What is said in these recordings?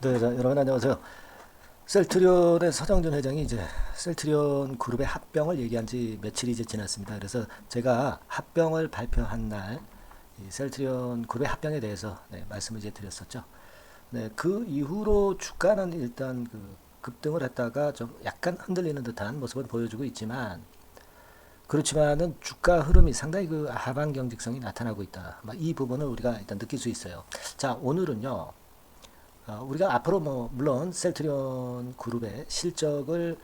네, 자, 여러분 안녕하세요. 셀트리온의 서정준 회장이 이제 셀트리온 그룹의 합병을 얘기한 지 며칠이 이제 지났습니다. 그래서 제가 합병을 발표한 날, 이 셀트리온 그룹의 합병에 대해서 말씀을 이제 드렸었죠. 네, 그 이후로 주가는 일단 그 급등을 했다가 좀 약간 흔들리는 듯한 모습을 보여주고 있지만, 그렇지만은 주가 흐름이 상당히 그 하방 경직성이 나타나고 있다. 이 부분을 우리가 일단 느낄 수 있어요. 자, 오늘은요. 우리가 앞으로 뭐 물론 셀트리온 그룹의 실적을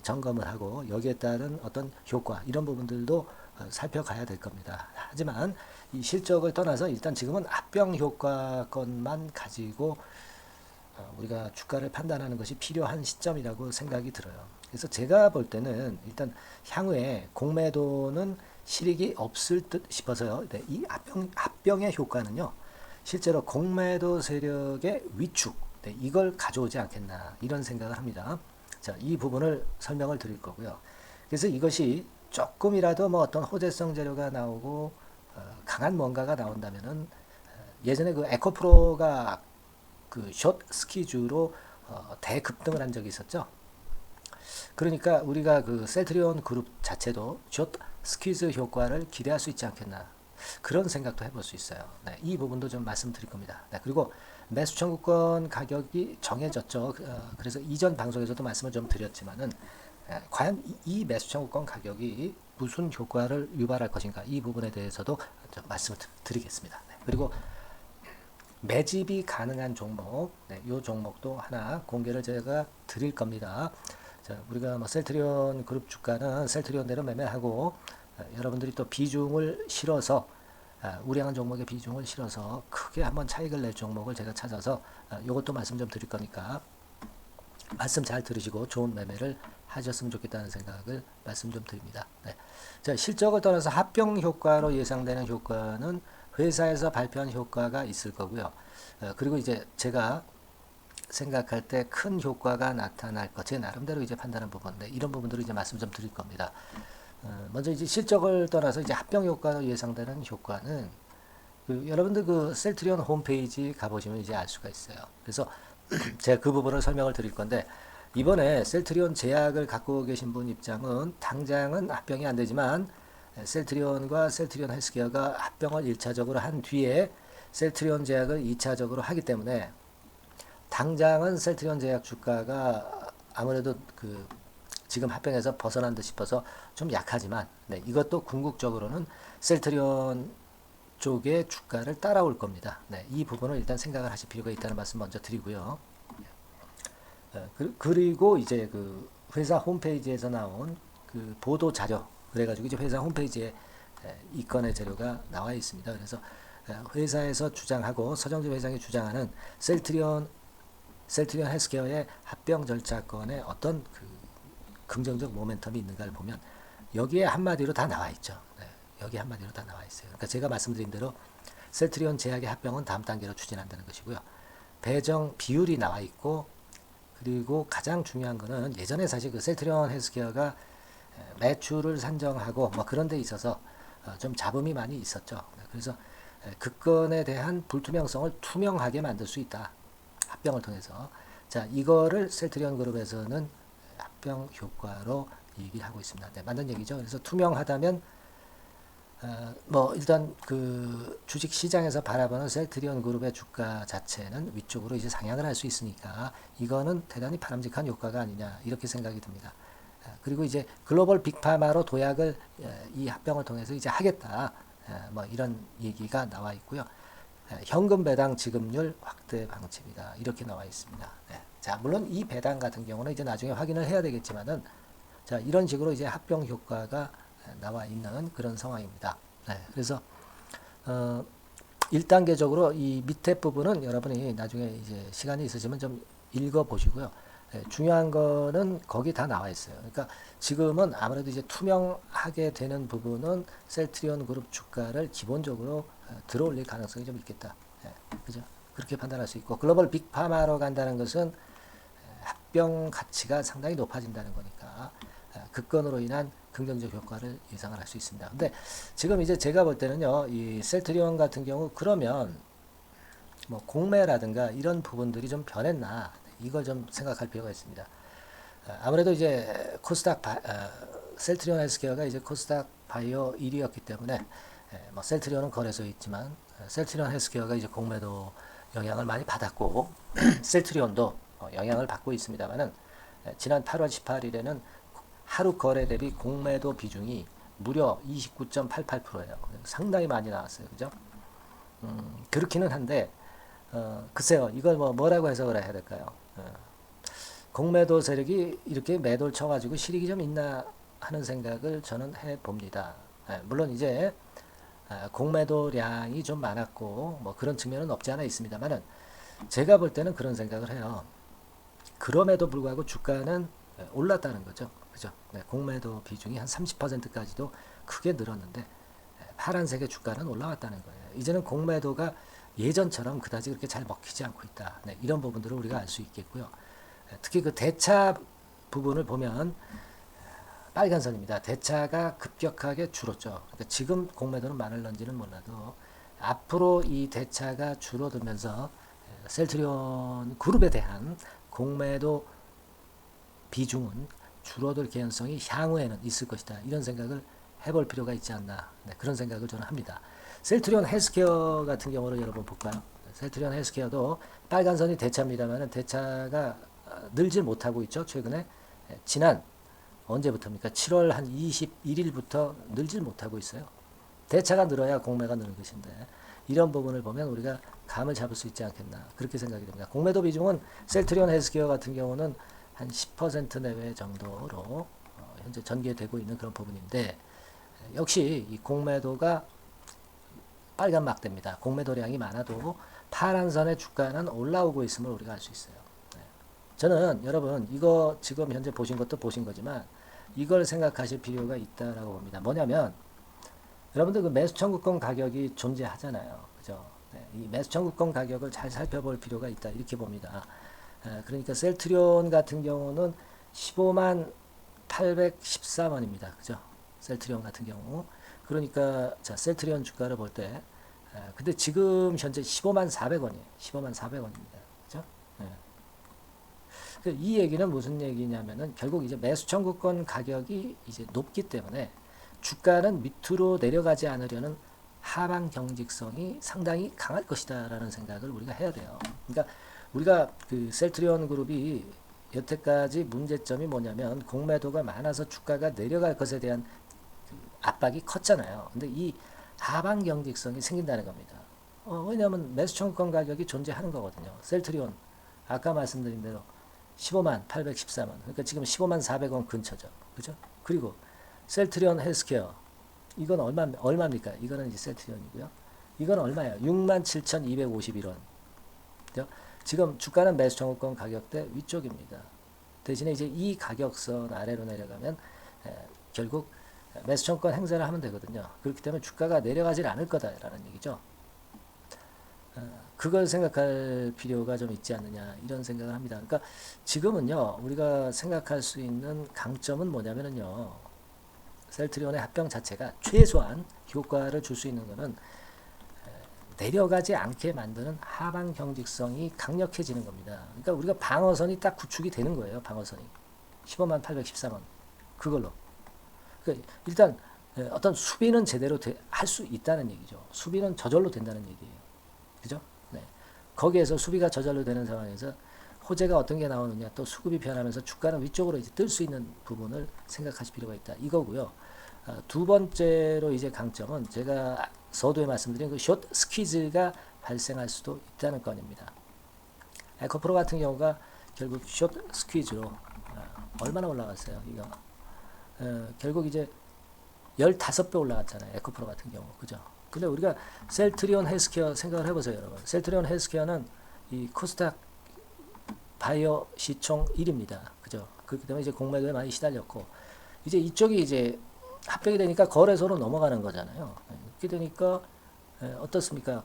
점검을 하고 여기에 따른 어떤 효과 이런 부분들도 살펴가야 될 겁니다. 하지만 이 실적을 떠나서 일단 지금은 합병 효과건만 가지고 우리가 주가를 판단하는 것이 필요한 시점이라고 생각이 들어요. 그래서 제가 볼 때는 일단 향후에 공매도는 실익이 없을 듯 싶어서요. 네, 이 합병의 효과는요. 실제로 공매도 세력의 위축, 네, 이걸 가져오지 않겠나 이런 생각을 합니다. 자, 이 부분을 설명을 드릴 거고요. 그래서 이것이 조금이라도 뭐 어떤 호재성 재료가 나오고 강한 뭔가가 나온다면은 예전에 그 에코프로가 그 숏 스키주로 대급등을 한 적이 있었죠. 그러니까 우리가 그 셀트리온 그룹 자체도 숏 스퀴즈 효과를 기대할 수 있지 않겠나 그런 생각도 해볼 수 있어요. 네, 이 부분도 좀 말씀드릴 겁니다. 네, 그리고 매수 청구권 가격이 정해졌죠. 그래서 이전 방송에서도 말씀을 좀 드렸지만은 과연 이 매수 청구권 가격이 무슨 효과를 유발할 것인가 이 부분에 대해서도 좀 말씀을 드리겠습니다. 네, 그리고 매집이 가능한 종목, 네, 이 종목도 하나 공개를 제가 드릴 겁니다. 자, 우리가 뭐 셀트리온 그룹 주가는 셀트리온대로 매매하고 여러분들이 또 비중을 실어서 우량한 종목의 비중을 실어서 크게 한번 차익을 낼 종목을 제가 찾아서 이것도 말씀 좀 드릴 거니까 말씀 잘 들으시고 좋은 매매를 하셨으면 좋겠다는 생각을 말씀 좀 드립니다. 네. 자, 실적을 떠나서 합병 효과로 예상되는 효과는 회사에서 발표한 효과가 있을 거고요. 그리고 이제 제가 생각할 때 큰 효과가 나타날 것, 제 나름대로 이제 판단한 부분인데 이런 부분들을 이제 말씀 좀 드릴 겁니다. 먼저 이제 실적을 떠나서 이제 합병 효과로 예상되는 효과는 여러분들 그 셀트리온 홈페이지 가보시면 이제 알 수가 있어요. 그래서 제가 그 부분을 설명을 드릴 건데 이번에 셀트리온 제약을 갖고 계신 분 입장은 당장은 합병이 안 되지만 셀트리온과 셀트리온 헬스케어가 합병을 1차적으로 한 뒤에 셀트리온 제약을 2차적으로 하기 때문에 당장은 셀트리온 제약 주가가 아무래도 그 지금 합병에서 벗어난 듯 싶어서 좀 약하지만 이것도 궁극적으로는 셀트리온 쪽의 주가를 따라올 겁니다. 네, 이 부분을 일단 생각을 하실 필요가 있다는 말씀 먼저 드리고요. 그리고 이제 그 회사 홈페이지에서 나온 그 보도 자료 그래가지고 이제 회사 홈페이지에 이 건의 자료가 나와 있습니다. 그래서 회사에서 주장하고 서정주 회장이 주장하는 셀트리온 헬스케어의 합병 절차권에 어떤 그 긍정적 모멘텀이 있는가를 보면 여기에 한마디로 다 나와 있죠. 네, 여기 한마디로 다 나와 있어요. 그러니까 제가 말씀드린 대로 셀트리온 제약의 합병은 다음 단계로 추진한다는 것이고요. 배정 비율이 나와 있고 그리고 가장 중요한 거는 예전에 사실 그 셀트리온 헬스케어가 매출을 산정하고 뭐 그런 데 있어서 좀 잡음이 많이 있었죠. 그래서 그 건에 대한 불투명성을 투명하게 만들 수 있다. 합병을 통해서. 자, 이거를 셀트리온 그룹에서는 합병 효과로 얘기를 하고 있습니다. 네, 맞는 얘기죠. 그래서 투명하다면 뭐 일단 그 주식 시장에서 바라보는 셀트리온 그룹의 주가 자체는 위쪽으로 이제 상향을 할 수 있으니까 이거는 대단히 바람직한 효과가 아니냐 이렇게 생각이 듭니다. 그리고 이제 글로벌 빅파마로 도약을 이 합병을 통해서 이제 하겠다. 뭐 이런 얘기가 나와 있고요. 현금 배당 지급률 확대 방침이다. 이렇게 나와 있습니다. 네. 자, 물론 이 배당 같은 경우는 이제 나중에 확인을 해야 되겠지만은 자, 이런 식으로 이제 합병 효과가 나와 있는 그런 상황입니다. 네. 그래서 1단계적으로 이 밑에 부분은 여러분이 나중에 이제 시간이 있으시면 좀 읽어 보시고요. 중요한 거는 거기 다 나와 있어요. 그러니까 지금은 아무래도 이제 투명하게 되는 부분은 셀트리온 그룹 주가를 기본적으로 들어올릴 가능성이 좀 있겠다. 그죠? 그렇게 판단할 수 있고 글로벌 빅파마로 간다는 것은 합병 가치가 상당히 높아진다는 거니까 그 건으로 인한 긍정적 효과를 예상을 할 수 있습니다. 근데 지금 이제 제가 볼 때는요, 이 셀트리온 같은 경우 그러면 뭐 공매라든가 이런 부분들이 좀 변했나 이걸 좀 생각할 필요가 있습니다. 아무래도 이제 셀트리온 헬스케어가 이제 코스닥 바이오 1위였기 때문에 뭐 셀트리온은 거래소에 있지만 셀트리온 헬스케어가 이제 공매도 영향을 많이 받았고 셀트리온도 영향을 받고 있습니다만은 지난 8월 18일에는 하루 거래 대비 공매도 비중이 무려 29.88%예요. 상당히 많이 나왔어요. 그죠? 그렇기는 한데 글쎄요. 이걸 뭐라고 해석을 해야 될까요? 공매도 세력이 이렇게 매도를 쳐가지고 실익이 좀 있나 하는 생각을 저는 해봅니다. 물론 이제 공매도량이 좀 많았고 뭐 그런 측면은 없지 않아 있습니다만은 제가 볼 때는 그런 생각을 해요. 그럼에도 불구하고 주가는 올랐다는 거죠. 그죠? 네, 공매도 비중이 한 30%까지도 크게 늘었는데 파란색의 주가는 올라왔다는 거예요. 이제는 공매도가 예전처럼 그다지 그렇게 잘 먹히지 않고 있다. 네, 이런 부분들을 우리가 알 수 있겠고요. 특히 그 대차 부분을 보면 빨간 선입니다. 대차가 급격하게 줄었죠. 그러니까 지금 공매도는 많을런지는 몰라도 앞으로 이 대차가 줄어들면서 셀트리온 그룹에 대한 공매도 비중은 줄어들 개연성이 향후에는 있을 것이다. 이런 생각을 해볼 필요가 있지 않나. 네, 그런 생각을 저는 합니다. 셀트리온 헬스케어 같은 경우를 여러분 볼까요? 셀트리온 헬스케어도 빨간 선이 대차입니다만 대차가 늘질 못하고 있죠. 최근에 지난 언제부터입니까? 7월 한 21일부터 늘질 못하고 있어요. 대차가 늘어야 공매가 느는 것인데 이런 부분을 보면 우리가 감을 잡을 수 있지 않겠나 그렇게 생각이 됩니다. 공매도 비중은 셀트리온 헬스케어 같은 경우는 한 10% 내외 정도로 현재 전개되고 있는 그런 부분인데 역시 이 공매도가 빨간 막대입니다. 공매도량이 많아도 파란선의 주가는 올라오고 있음을 우리가 알 수 있어요. 저는 여러분 이거 지금 현재 보신 것도 보신 거지만 이걸 생각하실 필요가 있다라고 봅니다. 뭐냐면 여러분들 그 매수 청구권 가격이 존재하잖아요. 그죠? 네, 이 매수 청구권 가격을 잘 살펴볼 필요가 있다. 이렇게 봅니다. 그러니까 셀트리온 같은 경우는 15만 813원입니다. 그죠? 셀트리온 같은 경우. 그러니까 자, 셀트리온 주가를 볼 때 근데 지금 현재 15만 400원이에요. 15만 400원입니다. 그죠? 네. 이 얘기는 무슨 얘기냐면은 결국 이제 매수 청구권 가격이 이제 높기 때문에 주가는 밑으로 내려가지 않으려는 하방 경직성이 상당히 강할 것이다라는 생각을 우리가 해야 돼요. 그러니까 우리가 그 셀트리온 그룹이 여태까지 문제점이 뭐냐면 공매도가 많아서 주가가 내려갈 것에 대한 그 압박이 컸잖아요. 근데 이 하방 경직성이 생긴다는 겁니다. 왜냐하면 매수 청구권 가격이 존재하는 거거든요. 셀트리온 아까 말씀드린 대로 15만 813원. 그러니까 지금 15만 400원 근처죠. 그죠? 그리고 셀트리온 헬스케어. 이건 얼마입니까? 이거는 이제 셀트리온이고요. 이건 얼마예요? 6만 7,251원. 그죠? 지금 주가는 매수 청구권 가격대 위쪽입니다. 대신에 이제 이 가격선 아래로 내려가면 결국 매수 청구권 행사를 하면 되거든요. 그렇기 때문에 주가가 내려가질 않을 거다라는 얘기죠. 그걸 생각할 필요가 좀 있지 않느냐 이런 생각을 합니다. 그러니까 지금은요 우리가 생각할 수 있는 강점은 뭐냐면은요 셀트리온의 합병 자체가 최소한 효과를 줄 수 있는 것은 내려가지 않게 만드는 하방 경직성이 강력해지는 겁니다. 그러니까 우리가 방어선이 딱 구축이 되는 거예요. 방어선이 15만 813원 그걸로 그러니까 일단 어떤 수비는 제대로 할 수 있다는 얘기죠. 수비는 저절로 된다는 얘기예요. 그죠? 네. 거기에서 수비가 저절로 되는 상황에서 호재가 어떤 게 나오느냐 또 수급이 변하면서 주가는 위쪽으로 이제 뜰 수 있는 부분을 생각하실 필요가 있다. 이거고요. 두 번째로 이제 강점은 제가 서두에 말씀드린 그 숏 스퀴즈가 발생할 수도 있다는 건입니다. 에코프로 같은 경우가 결국 숏 스퀴즈로 얼마나 올라갔어요? 이거 결국 이제 15배 올라갔잖아요. 에코프로 같은 경우. 그죠? 근데 우리가 셀트리온 헬스케어 생각을 해보세요, 여러분. 셀트리온 헬스케어는 이 코스닥 바이오 시총 1위입니다. 그죠? 그렇기 때문에 이제 공매도에 많이 시달렸고, 이제 이쪽이 이제 합병이 되니까 거래소로 넘어가는 거잖아요. 그렇게 되니까 어떻습니까?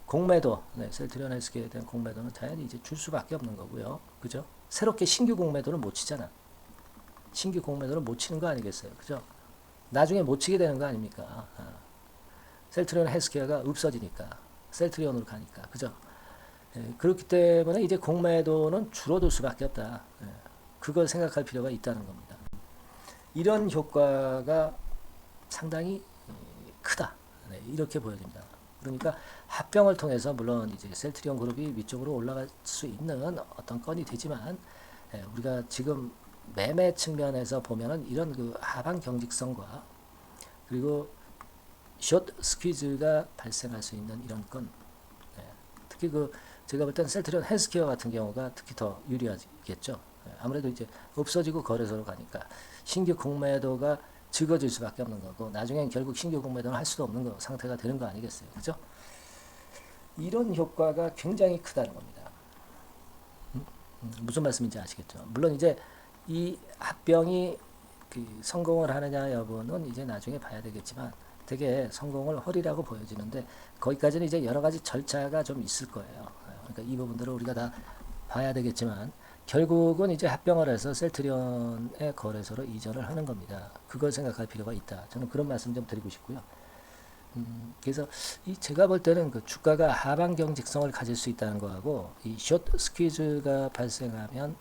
공매도, 네, 셀트리온 헬스케어에 대한 공매도는 당연히 이제 줄 수밖에 없는 거고요. 그죠? 새롭게 신규 공매도를 못 치잖아. 신규 공매도를 못 치는 거 아니겠어요? 그죠? 나중에 못 치게 되는 거 아닙니까? 셀트리온 헬스케어가 없어지니까. 셀트리온으로 가니까. 그죠? 예, 그렇기 때문에 이제 공매도는 줄어들 수밖에 없다. 예, 그걸 생각할 필요가 있다는 겁니다. 이런 효과가 상당히 크다. 네, 이렇게 보여집니다. 그러니까 합병을 통해서 물론 이제 셀트리온 그룹이 위쪽으로 올라갈 수 있는 어떤 건이 되지만, 예, 우리가 지금 매매 측면에서 보면은 이런 그 하방 경직성과 그리고 숏 스퀴즈가 발생할 수 있는 이런 건, 예, 특히 그 제가 볼 때는 셀트리온 헬스케어 같은 경우가 특히 더 유리하겠죠. 예, 아무래도 이제 없어지고 거래소로 가니까 신규 공매도가 적어질 수밖에 없는 거고, 나중엔 결국 신규 공매도는 할 수도 없는 거 상태가 되는 거 아니겠어요, 그죠? 이런 효과가 굉장히 크다는 겁니다. 무슨 말씀인지 아시겠죠? 물론 이제 이 합병이 그 성공을 하느냐 여부는 이제 나중에 봐야 되겠지만, 되게 성공을 헐이라고 보여지는데 거기까지는 이제 여러 가지 절차가 좀 있을 거예요. 그러니까 이 부분들을 우리가 다 봐야 되겠지만, 결국은 이제 합병을 해서 셀트리온의 거래소로 이전을 하는 겁니다. 그걸 생각할 필요가 있다. 저는 그런 말씀 좀 드리고 싶고요. 그래서 이 제가 볼 때는 그 주가가 하방 경직성을 가질 수 있다는 거하고 이 숏 스퀴즈가 발생하면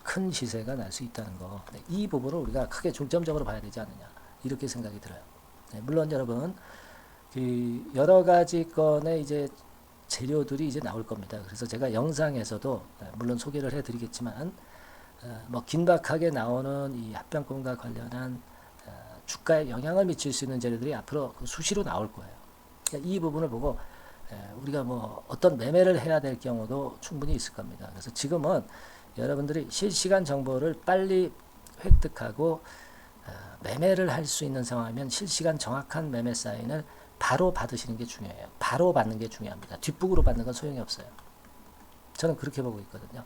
큰 시세가 날 수 있다는 거, 네, 이 부분을 우리가 크게 중점적으로 봐야 되지 않느냐, 이렇게 생각이 들어요. 네, 물론 여러분 그 여러 가지 건의 이제 재료들이 이제 나올 겁니다. 그래서 제가 영상에서도 물론 소개를 해드리겠지만, 뭐 긴박하게 나오는 이 합병권과 관련한 주가에 영향을 미칠 수 있는 재료들이 앞으로 수시로 나올 거예요. 그러니까 이 부분을 보고 우리가 뭐 어떤 매매를 해야 될 경우도 충분히 있을 겁니다. 그래서 지금은 여러분들이 실시간 정보를 빨리 획득하고 매매를 할 수 있는 상황이면 실시간 정확한 매매 사인을 바로 받으시는 게 중요해요. 바로 받는 게 중요합니다. 뒷북으로 받는 건 소용이 없어요. 저는 그렇게 보고 있거든요.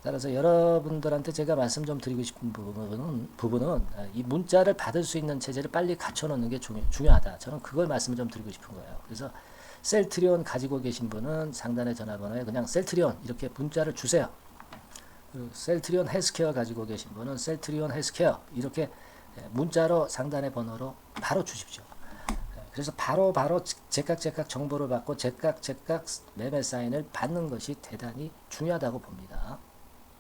따라서 여러분들한테 제가 말씀 좀 드리고 싶은 부분은 이 문자를 받을 수 있는 체제를 빨리 갖춰놓는 게 중요하다. 저는 그걸 말씀을 좀 드리고 싶은 거예요. 그래서 셀트리온 가지고 계신 분은 상단의 전화번호에 그냥 셀트리온 이렇게 문자를 주세요. 셀트리온 헬스케어 가지고 계신 분은 셀트리온 헬스케어 이렇게 문자로 상단의 번호로 바로 주십시오. 그래서 바로 제깍 정보를 받고 제깍 매매 사인을 받는 것이 대단히 중요하다고 봅니다.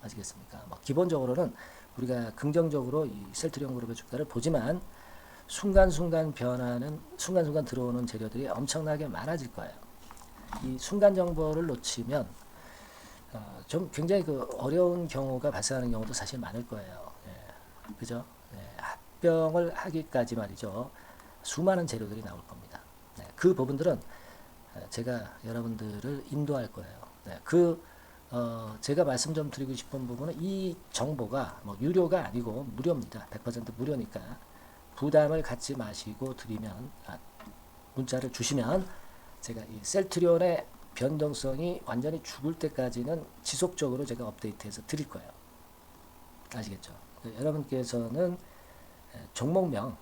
아시겠습니까? 뭐 기본적으로는 우리가 긍정적으로 이 셀트리온 그룹의 주가를 보지만 순간순간 변하는 순간순간 들어오는 재료들이 엄청나게 많아질 거예요. 이 순간 정보를 놓치면 좀 굉장히 그 어려운 경우가 발생하는 경우도 사실 많을 거예요. 예, 그죠? 예, 합병을 하기까지 말이죠. 수많은 재료들이 나올 겁니다. 네, 그 부분들은 제가 여러분들을 인도할 거예요. 네, 제가 말씀 좀 드리고 싶은 부분은 이 정보가 뭐 유료가 아니고 무료입니다. 100% 무료니까 부담을 갖지 마시고 드리면 문자를 주시면 제가 이 셀트리온의 변동성이 완전히 죽을 때까지는 지속적으로 제가 업데이트해서 드릴 거예요. 아시겠죠? 여러분께서는 종목명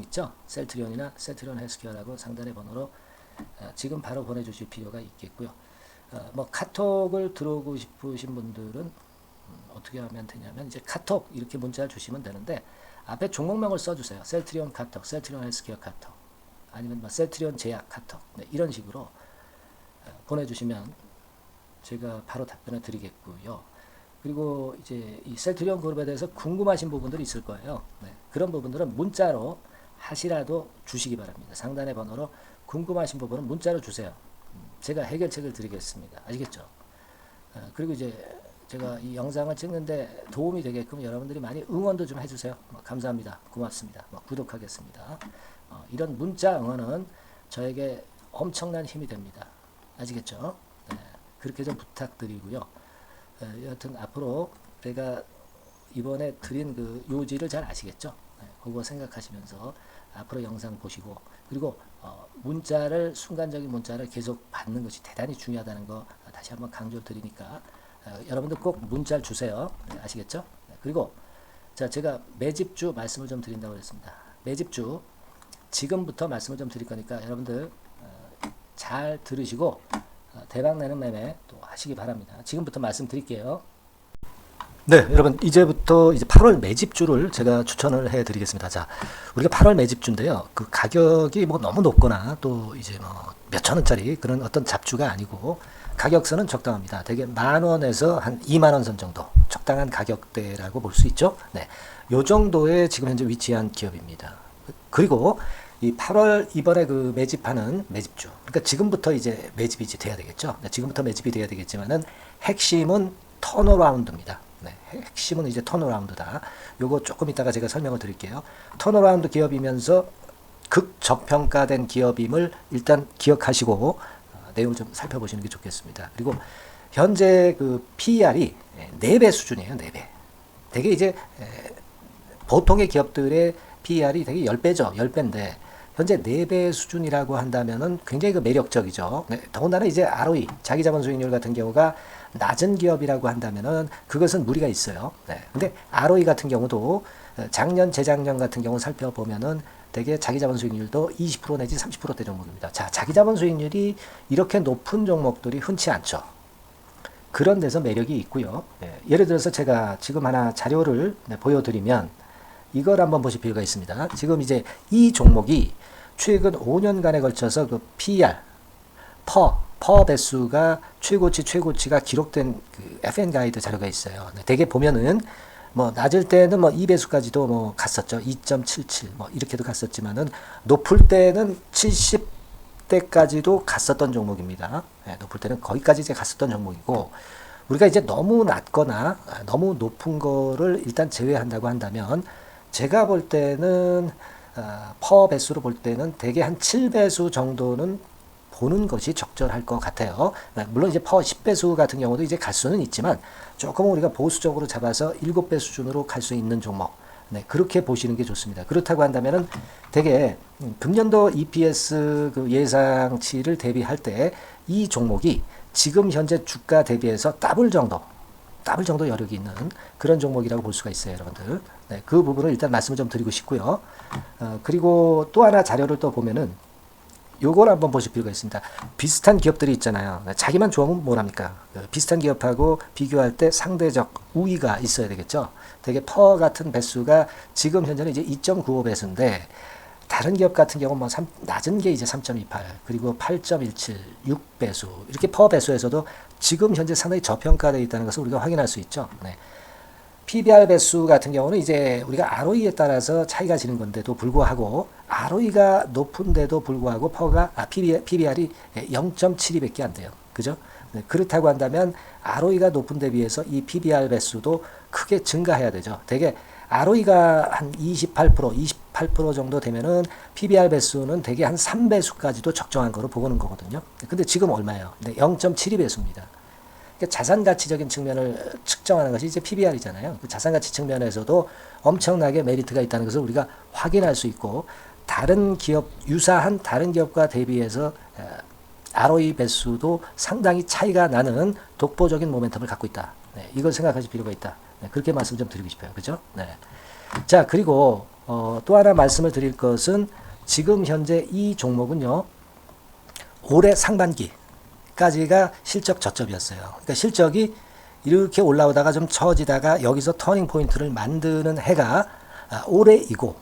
있죠? 셀트리온이나 셀트리온 헬스케어라고 상단의 번호로 지금 바로 보내주실 필요가 있겠고요. 뭐 카톡을 들어오고 싶으신 분들은 어떻게 하면 되냐면 이제 카톡 이렇게 문자를 주시면 되는데 앞에 종목명을 써주세요. 셀트리온 카톡, 셀트리온 헬스케어 카톡, 아니면 뭐 셀트리온 제약 카톡, 네, 이런 식으로 보내주시면 제가 바로 답변을 드리겠고요. 그리고 이제 이 셀트리온 그룹에 대해서 궁금하신 부분들이 있을 거예요. 네, 그런 부분들은 문자로 하시라도 주시기 바랍니다. 상단의 번호로 궁금하신 부분은 문자로 주세요. 제가 해결책을 드리겠습니다. 아시겠죠? 그리고 이제 제가 이 영상을 찍는데 도움이 되게끔 여러분들이 많이 응원도 좀 해주세요. 감사합니다. 고맙습니다. 구독하겠습니다. 이런 문자 응원은 저에게 엄청난 힘이 됩니다. 아시겠죠? 네, 그렇게 좀 부탁드리고요. 여하튼 앞으로 제가 이번에 드린 그 요지를 잘 아시겠죠? 네, 그거 생각하시면서 앞으로 영상 보시고, 그리고 문자를 순간적인 문자를 계속 받는 것이 대단히 중요하다는 거 다시 한번 강조를 드리니까 여러분들 꼭 문자를 주세요. 네, 아시겠죠? 네, 그리고 제가 매집주 말씀을 좀 드린다고 했습니다. 매집주 지금부터 말씀을 좀 드릴 거니까 여러분들 잘 들으시고 대박 내는 매매 또 하시기 바랍니다. 지금부터 말씀드릴게요. 네, 여러분 이제부터 이제 8월 매집주를 제가 추천을 해드리겠습니다. 자, 우리가 8월 매집주인데요. 그 가격이 뭐 너무 높거나 또 이제 뭐 몇천 원짜리 그런 어떤 잡주가 아니고 가격선은 적당합니다. 대개 10,000원에서 한 20,000원 선 정도 적당한 가격대라고 볼 수 있죠. 네, 요 정도에 지금 현재 위치한 기업입니다. 그리고 이 8월 이번에 그 매집하는 매집주, 그러니까 지금부터 이제 매집이 이제 돼야 되겠죠. 네, 지금부터 매집이 돼야 되겠지만은 핵심은 턴어라운드입니다. 네, 핵심은 이제 턴어라운드다. 요거 조금 이따가 제가 설명을 드릴게요. 턴어라운드 기업이면서 극저평가된 기업임을 일단 기억하시고 내용을 좀 살펴보시는 게 좋겠습니다. 그리고 현재 그 PER이 4배 수준이에요. 4배. 되게 이제 보통의 기업들의 PER이 되게 10배죠. 10배인데 현재 4배 수준이라고 한다면은 굉장히 그 매력적이죠. 네, 더군다나 이제 ROE, 자기자본 수익률 같은 경우가 낮은 기업이라고 한다면은 그것은 무리가 있어요. 네. 근데 ROE 같은 경우도 작년, 재작년 같은 경우 살펴보면은 되게 자기자본 수익률도 20% 내지 30%대 종목입니다. 자, 자기자본 수익률이 이렇게 높은 종목들이 흔치 않죠. 그런 데서 매력이 있고요. 네. 예를 들어서 제가 지금 하나 자료를 보여드리면 이걸 한번 보실 필요가 있습니다. 지금 이제 이 종목이 최근 5년간에 걸쳐서 그 PER, 퍼 배수가 최고치가 기록된 그 FN 가이드 자료가 있어요. 대개 보면은 뭐 낮을 때는 뭐 2배수까지도 뭐 갔었죠. 2.77 뭐 이렇게도 갔었지만은 높을 때는 70대까지도 갔었던 종목입니다. 네, 높을 때는 거기까지 이제 갔었던 종목이고 우리가 이제 너무 낮거나 너무 높은 거를 일단 제외한다고 한다면 제가 볼 때는 퍼 배수로 볼 때는 대개 한 7배수 정도는 보는 것이 적절할 것 같아요. 물론 이제 퍼 10배수 같은 경우도 이제 갈 수는 있지만 조금 우리가 보수적으로 잡아서 7배 수준으로 갈 수 있는 종목. 네, 그렇게 보시는 게 좋습니다. 그렇다고 한다면은 되게 금년도 EPS 그 예상치를 대비할 때 이 종목이 지금 현재 주가 대비해서 더블 정도 여력이 있는 그런 종목이라고 볼 수가 있어요, 여러분들. 네, 그 부분을 일단 말씀을 좀 드리고 싶고요. 그리고 또 하나 자료를 또 보면은 요걸 한번 보실 필요가 있습니다. 비슷한 기업들이 있잖아요. 자기만 좋으면 뭐랍니까? 비슷한 기업하고 비교할 때 상대적 우위가 있어야 되겠죠. 되게 퍼 같은 배수가 지금 현재는 이제 2.95배수인데 다른 기업 같은 경우는 뭐 낮은 게 이제 3.28 그리고 8.17 6배수 이렇게 퍼 배수에서도 지금 현재 상당히 저평가되어 있다는 것을 우리가 확인할 수 있죠. 네. PBR 배수 같은 경우는 이제 우리가 ROE에 따라서 차이가 지는 건데도 불구하고 ROE가 높은데도 불구하고 PBR이 0.72밖에 안 돼요. 그죠? 네, 그렇다고 한다면 ROE가 높은 데 비해서 이 PBR 배수도 크게 증가해야 되죠. 되게 ROE가 한 28% 정도 되면은 PBR 배수는 되게 한 3배수까지도 적정한 거로 보고는 거거든요. 근데 지금 얼마예요? 네, 0.72배수입니다. 자산 가치적인 측면을 측정하는 것이 이제 PBR이잖아요. 자산 가치 측면에서도 엄청나게 메리트가 있다는 것을 우리가 확인할 수 있고 다른 기업 유사한 다른 기업과 대비해서 ROE 배수도 상당히 차이가 나는 독보적인 모멘텀을 갖고 있다. 네, 이걸 생각하실 필요가 있다. 네, 그렇게 말씀 좀 드리고 싶어요. 그죠? 네. 자, 그리고 또 하나 말씀을 드릴 것은 지금 현재 이 종목은요. 올해 상반기 까지가 실적 저점이었어요. 그러니까 실적이 이렇게 올라오다가 좀 처지다가 여기서 터닝 포인트를 만드는 해가 올해이고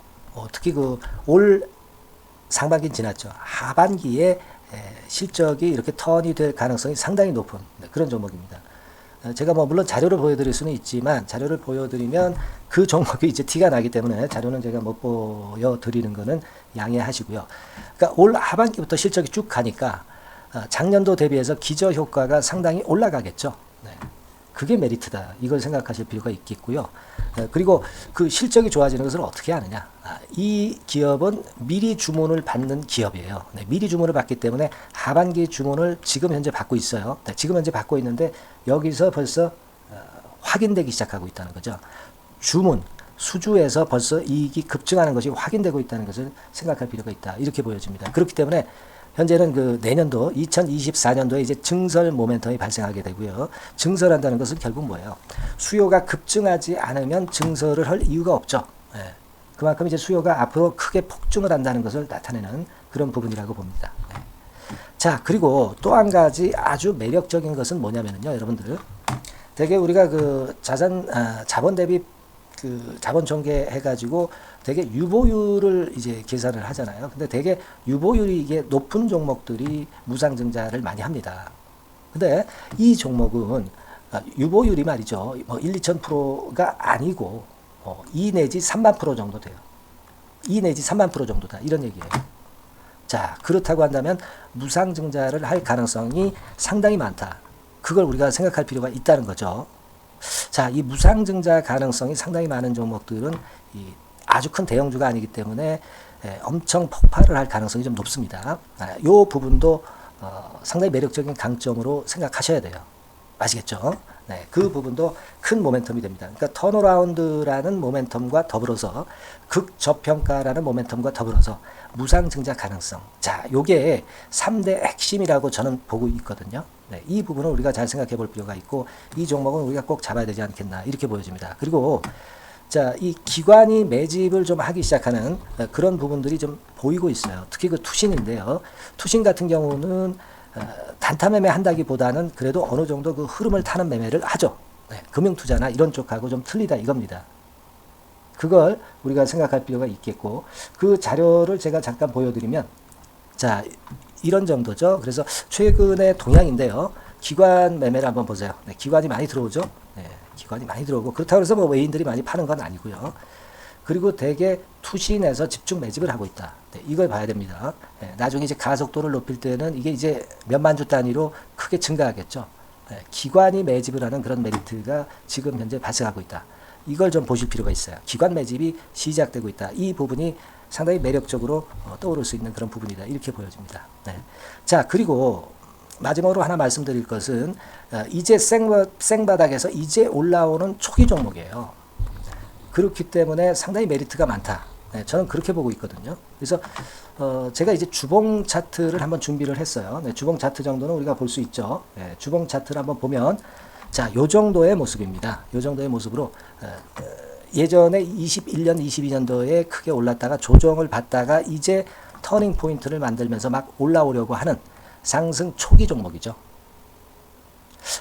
특히 그 올 상반기 지났죠. 하반기에 실적이 이렇게 턴이 될 가능성이 상당히 높은 그런 종목입니다. 제가 뭐 물론 자료를 보여드릴 수는 있지만 자료를 보여드리면 그 종목이 이제 티가 나기 때문에 자료는 제가 못 보여드리는 거는 양해하시고요. 그러니까 올 하반기부터 실적이 쭉 가니까 작년도 대비해서 기저효과가 상당히 올라가겠죠. 네. 그게 메리트다. 이걸 생각하실 필요가 있겠고요. 그리고 그 실적이 좋아지는 것을 어떻게 하느냐. 이 기업은 미리 주문을 받는 기업이에요. 네. 미리 주문을 받기 때문에 하반기 주문을 지금 현재 받고 있어요. 네. 지금 현재 받고 있는데 여기서 벌써 확인되기 시작하고 있다는 거죠. 주문, 수주에서 벌써 이익이 급증하는 것이 확인되고 있다는 것을 생각할 필요가 있다. 이렇게 보여집니다. 그렇기 때문에 현재는 그 내년도 2024년도에 이제 증설 모멘텀이 발생하게 되고요. 증설한다는 것은 결국 뭐예요? 수요가 급증하지 않으면 증설을 할 이유가 없죠. 예. 그만큼 이제 수요가 앞으로 크게 폭증을 한다는 것을 나타내는 그런 부분이라고 봅니다. 예. 자, 그리고 또 한 가지 아주 매력적인 것은 뭐냐면요, 여러분들. 되게 우리가 그 자본 대비 그 자본 전개 해가지고 되게 유보율을 이제 계산을 하잖아요. 근데 되게 유보율이 이게 높은 종목들이 무상증자를 많이 합니다. 근데 이 종목은 유보율이 말이죠. 뭐 1, 2,000%가 아니고 2 내지 3만 프로 정도 돼요. 2 내지 3만 프로 정도다. 이런 얘기예요. 자, 그렇다고 한다면 무상증자를 할 가능성이 상당히 많다. 그걸 우리가 생각할 필요가 있다는 거죠. 자, 이 무상증자 가능성이 상당히 많은 종목들은 아주 큰 대형주가 아니기 때문에 엄청 폭발을 할 가능성이 좀 높습니다. 이 부분도 상당히 매력적인 강점으로 생각하셔야 돼요. 아시겠죠? 네, 그 부분도 큰 모멘텀이 됩니다. 그러니까 턴어라운드라는 모멘텀과 더불어서 극저평가라는 모멘텀과 더불어서 무상증자 가능성. 자, 요게 3대 핵심이라고 저는 보고 있거든요. 네, 이 부분을 우리가 잘 생각해 볼 필요가 있고 이 종목은 우리가 꼭 잡아야 되지 않겠나 이렇게 보여집니다. 그리고 자, 이 기관이 매집을 좀 하기 시작하는 그런 부분들이 좀 보이고 있어요. 특히 그 투신인데요. 투신 같은 경우는 단타 매매 한다기보다는 그래도 어느 정도 그 흐름을 타는 매매를 하죠. 네, 금융투자나 이런 쪽하고 좀 틀리다 이겁니다. 그걸 우리가 생각할 필요가 있겠고 그 자료를 제가 잠깐 보여드리면 자, 이런 정도죠. 그래서 최근의 동향인데요. 기관 매매를 한번 보세요. 네, 기관이 많이 들어오죠. 네, 기관이 많이 들어오고 그렇다고 해서 뭐 외인들이 많이 파는 건 아니고요. 그리고 대개 투신에서 집중 매집을 하고 있다. 네, 이걸 봐야 됩니다. 네, 나중에 이제 가속도를 높일 때는 이게 이제 몇만 주 단위로 크게 증가하겠죠. 네, 기관이 매집을 하는 그런 메리트가 지금 현재 발생하고 있다. 이걸 좀 보실 필요가 있어요. 기관 매집이 시작되고 있다. 이 부분이 상당히 매력적으로 떠오를 수 있는 그런 부분이다. 이렇게 보여집니다. 네. 자, 그리고 마지막으로 하나 말씀드릴 것은 이제 생바닥에서 이제 올라오는 초기 종목이에요. 그렇기 때문에 상당히 메리트가 많다. 네, 저는 그렇게 보고 있거든요. 그래서 제가 이제 주봉 차트를 한번 준비를 했어요. 네, 주봉 차트 정도는 우리가 볼 수 있죠. 네, 주봉 차트를 한번 보면 자, 요 정도의 모습입니다. 요 정도의 모습으로 예전에 21년, 22년도에 크게 올랐다가 조정을 받다가 이제 터닝 포인트를 만들면서 막 올라오려고 하는 상승 초기 종목이죠.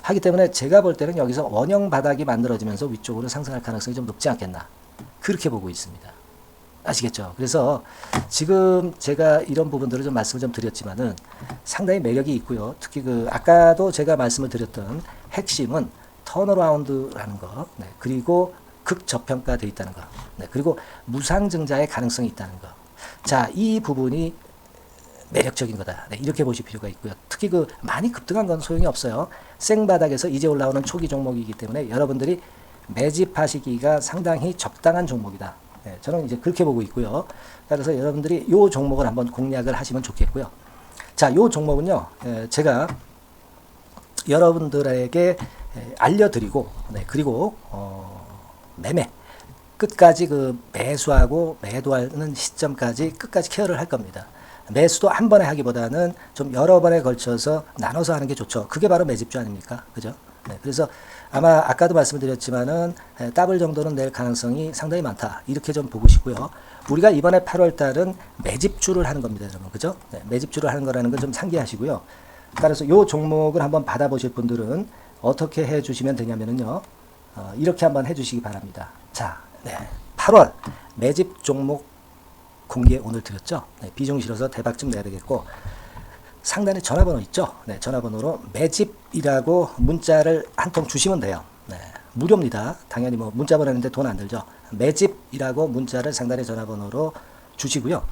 하기 때문에 제가 볼 때는 여기서 원형 바닥이 만들어지면서 위쪽으로 상승할 가능성이 좀 높지 않겠나. 그렇게 보고 있습니다. 아시겠죠? 그래서 지금 제가 이런 부분들을 좀 말씀을 좀 드렸지만은 상당히 매력이 있고요. 특히 그 아까도 제가 말씀을 드렸던 핵심은 턴어라운드라는 거, 네, 그리고 극저평가되어 있다는 거, 네, 그리고 무상증자의 가능성이 있다는 거. 자, 이 부분이 매력적인 거다. 네, 이렇게 보실 필요가 있고요. 특히 그 많이 급등한 건 소용이 없어요. 생바닥에서 이제 올라오는 초기 종목이기 때문에 여러분들이 매집하시기가 상당히 적당한 종목이다. 네, 저는 이제 그렇게 보고 있고요. 그래서 여러분들이 이 종목을 한번 공략을 하시면 좋겠고요. 자, 이 종목은요, 제가 여러분들에게 알려드리고, 네, 그리고 매매 끝까지 그 매수하고 매도하는 시점까지 끝까지 케어를 할 겁니다. 매수도 한 번에 하기보다는 좀 여러 번에 걸쳐서 나눠서 하는 게 좋죠. 그게 바로 매집주 아닙니까? 그죠? 네, 그래서 아마 아까도 말씀드렸지만은 더블 정도는 낼 가능성이 상당히 많다. 이렇게 좀 보고 싶고요. 우리가 이번에 8월 달은 매집주를 하는 겁니다, 여러분. 그죠? 네, 매집주를 하는 거라는 걸 좀 상기하시고요. 따라서 이 종목을 한번 받아보실 분들은 어떻게 해 주시면 되냐면은요. 이렇게 한번 해 주시기 바랍니다. 자, 네, 8월 매집 종목 공개 오늘 드렸죠. 네, 비중 실어서 대박 좀 내야 되겠고 상단에 전화번호 있죠. 네, 전화번호로 매집이라고 문자를 한 통 주시면 돼요. 네, 무료입니다. 당연히 뭐 문자 보내는데 돈 안 들죠. 매집이라고 문자를 상단에 전화번호로 주시고요.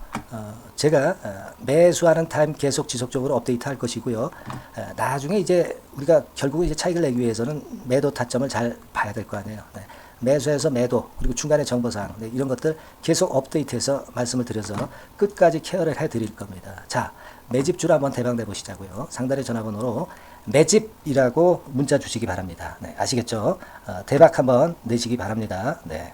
제가 매수하는 타임 계속 지속적으로 업데이트 할 것이고요. 나중에 이제 우리가 결국 이제 차익을 내기 위해서는 매도 타점을 잘 봐야 될 거 아니에요. 네. 매수해서 매도 그리고 중간에 정보사항, 네, 이런 것들 계속 업데이트해서 말씀을 드려서 끝까지 케어를 해드릴 겁니다. 자, 매집주를 한번 대박 내보시자고요. 상단의 전화번호로 매집이라고 문자 주시기 바랍니다. 네, 아시겠죠? 대박 한번 내시기 바랍니다. 네.